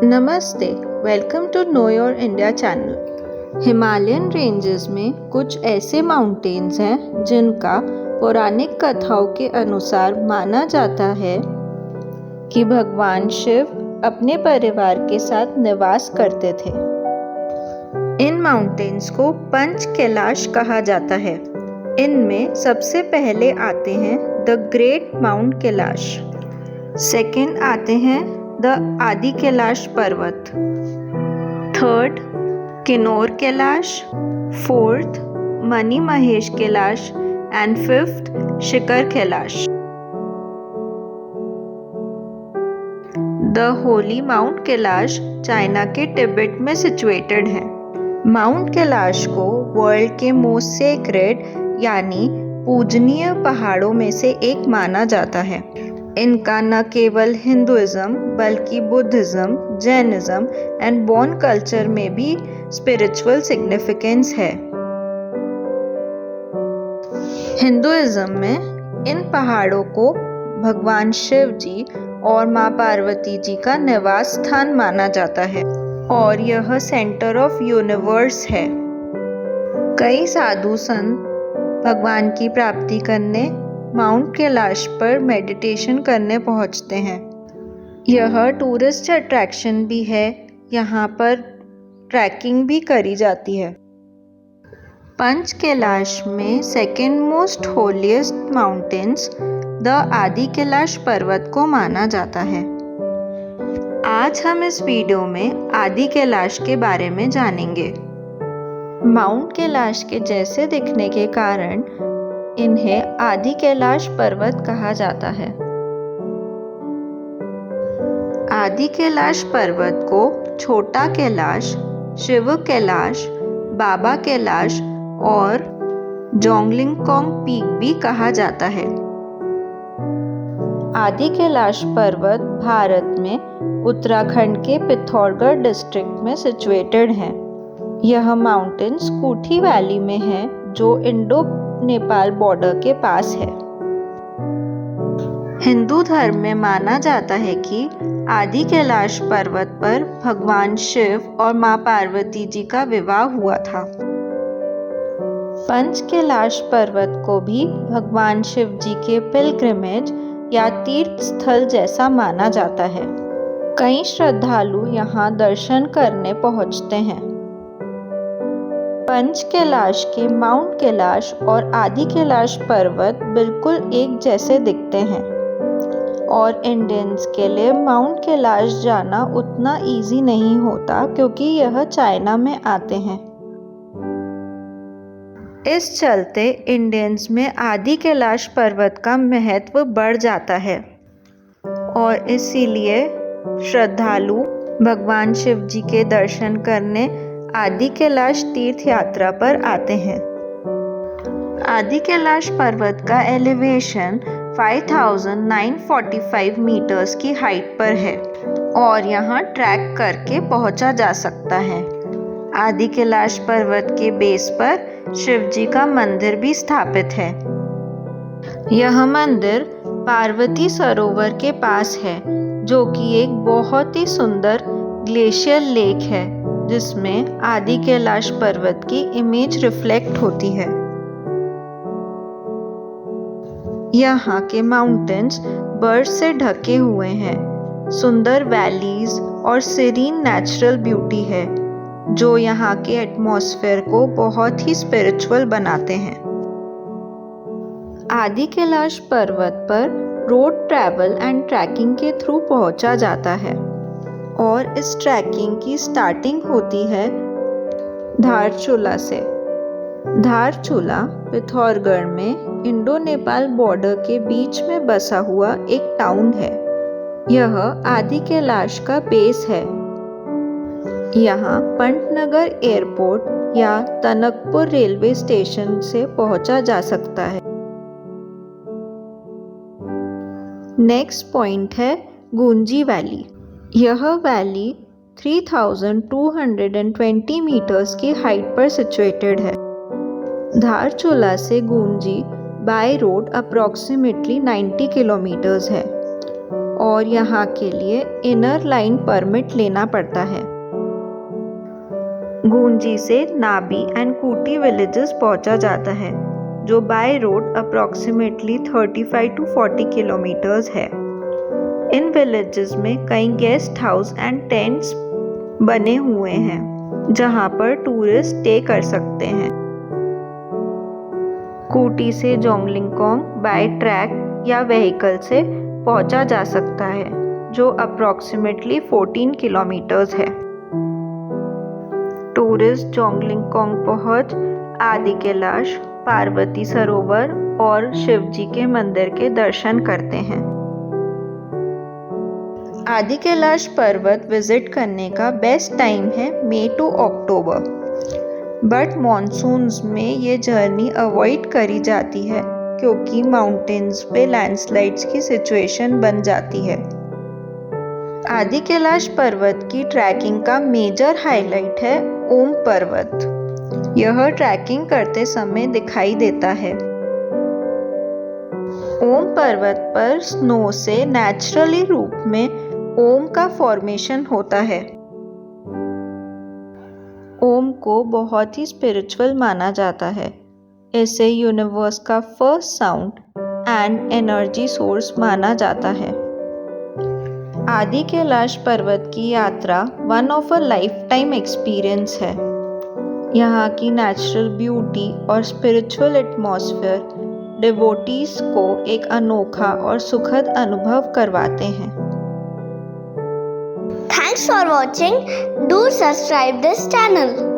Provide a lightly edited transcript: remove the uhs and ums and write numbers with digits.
नमस्ते, welcome to know your India channel. Himalayan ranges में कुछ ऐसे माउंटेन्स हैं जिनका पौराणिक कथाओं के अनुसार माना जाता है कि भगवान शिव अपने परिवार के साथ निवास करते थे। इन माउंटेन्स को पंच कैलाश कहा जाता है। इनमें सबसे पहले आते हैं the great mount Kailash, second आते हैं द आदि कैलाश पर्वत, third Kinnaur Kailash, fourth Mani Mahesh Kailash and fifth Shikhar Kailash. The Holi mount Kailash China के तिब्बत में सिचुएटेड है। माउंट कैलाश को वर्ल्ड के मोस्ट सेक्रेड यानी पूजनीय पहाड़ों में से एक माना जाता है। इनका न केवल हिंदुइज्म बल्कि Buddhism, Jainism and Bon culture में भी स्पिरिचुअल सिग्निफिकेंस है। हिंदुइज्म में इन पहाड़ों को भगवान शिव जी और माँ पार्वती जी का निवास स्थान माना जाता है और यह सेंटर ऑफ यूनिवर्स है। कई साधु संत भगवान की प्राप्ति करने माउंट कैलाश पर मेडिटेशन करने पहुंचते हैं। यह टूरिस्ट अट्रैक्शन भी है। यहाँ पर ट्रैकिंग भी करी जाती है। पंच कैलाश में second most holiest mountains the आदि कैलाश पर्वत को माना जाता है। आज हम इस वीडियो में आदि कैलाश के बारे में जानेंगे। माउंट कैलाश के जैसे दिखने के कारण इन्हें आदि कैलाश पर्वत कहा जाता है। आदि कैलाश पर्वत को छोटा कैलाश, शिव कैलाश, बाबा कैलाश और जोंगलिंगकोंग पीक भी कहा जाता है। आदि कैलाश पर्वत भारत में उत्तराखंड के पिथौरागढ़ डिस्ट्रिक्ट में सिचुएटेड है। यह माउंटेन्स कूठी वैली में है जो इंडो नेपाल बॉर्डर के पास है। हिंदू धर्म में माना जाता है कि आदि कैलाश पर्वत पर भगवान शिव और माँ पार्वती जी का विवाह हुआ था। पंच कैलाश पर्वत को भी भगवान शिव जी के पिलग्रिमेज या तीर्थ स्थल जैसा माना जाता है। कई श्रद्धालु यहाँ दर्शन करने पहुँचते हैं। पंच कैलाश के माउंट कैलाश और आदि कैलाश पर्वत बिल्कुल एक जैसे दिखते हैं और इंडियंस के लिए माउंट कैलाश जाना उतना इजी नहीं होता क्योंकि यह चाइना में आते हैं। इस चलते इंडियंस में आदि कैलाश पर्वत का महत्व बढ़ जाता है और इसीलिए श्रद्धालु भगवान शिव जी के दर्शन करने आदि कैलाश तीर्थ यात्रा पर आते हैं। आदि कैलाश पर्वत का एलिवेशन 5945 मीटर्स की हाइट पर है और यहाँ ट्रैक करके पहुँचा जा सकता है। आदि कैलाश पर्वत के बेस पर शिव जी का मंदिर भी स्थापित है। यह मंदिर पार्वती सरोवर के पास है जो कि एक बहुत ही सुंदर ग्लेशियर लेक है जिसमें आदि कैलाश पर्वत की इमेज रिफ्लेक्ट होती है। यहाँ के माउंटेन्स बर्फ से ढके हुए हैं। सुंदर वैलीज और सीरीन नेचुरल ब्यूटी है जो यहाँ के एटमॉस्फेयर को बहुत ही स्पिरिचुअल बनाते हैं। आदि कैलाश पर्वत पर रोड ट्रैवल एंड ट्रैकिंग के थ्रू पहुँचा जाता है और इस ट्रैकिंग की स्टार्टिंग होती है धारचूला से। धारचूला पिथौरागढ़ में इंडो नेपाल बॉर्डर के बीच में बसा हुआ एक टाउन है। यह आदि कैलाश का बेस है। यहाँ पंतनगर एयरपोर्ट या टनकपुर रेलवे स्टेशन से पहुँचा जा सकता है। नेक्स्ट पॉइंट है गुंजी वैली। यह वैली 3220 मीटर्स की हाइट पर सिचुएटेड है। धारचूला से Gunji bye road approximately 90 kilometres है। और यहाँ के लिए इनर लाइन परमिट लेना पड़ता है। गूंजी से नाबी एंड कूटी विलेजेस पहुंचा जाता है, जो by road approximately 35 to 40 kilometres है। इन विलेजेस में कई गेस्ट हाउस एंड टेंट्स बने हुए हैं, जहां पर टूरिस्ट स्टे कर सकते हैं। कूटी से जोंगलिंगकोंग बाय ट्रैक या व्हीकल से पहुंचा जा सकता है, जो अप्रॉक्सीमेटली 14 किलोमीटर्स है। टूरिस्ट जोंगलिंगकोंग पहुंच आदि कैलाश, पार्वती सरोवर और शिवजी के मंदिर के दर्शन करते हैं। आदि कैलाश पर्वत विजिट करने का बेस्ट टाइम है मई टू अक्टूबर, बट मॉनसून्स में ये जर्नी अवॉइड करी जाती है क्योंकि माउंटेन्स पे लैंडस्लाइड्स की सिचुएशन बन जाती है। आदि कैलाश पर्वत की ट्रैकिंग का मेजर हाईलाइट है ओम पर्वत। यह ट्रैकिंग करते समय दिखाई देता है। ओम पर्वत पर स्नो से नेचुरली रूप में ओम का फॉर्मेशन होता है। ओम को बहुत ही स्पिरिचुअल माना जाता है। इसे यूनिवर्स का first sound and energy source माना जाता है। आदि कैलाश पर्वत की यात्रा one of a life time experience है। यहाँ की नेचुरल ब्यूटी और स्पिरिचुअल एटमॉस्फेयर डिवोटीज को एक अनोखा और सुखद अनुभव करवाते हैं। Thanks for watching. Do subscribe this channel.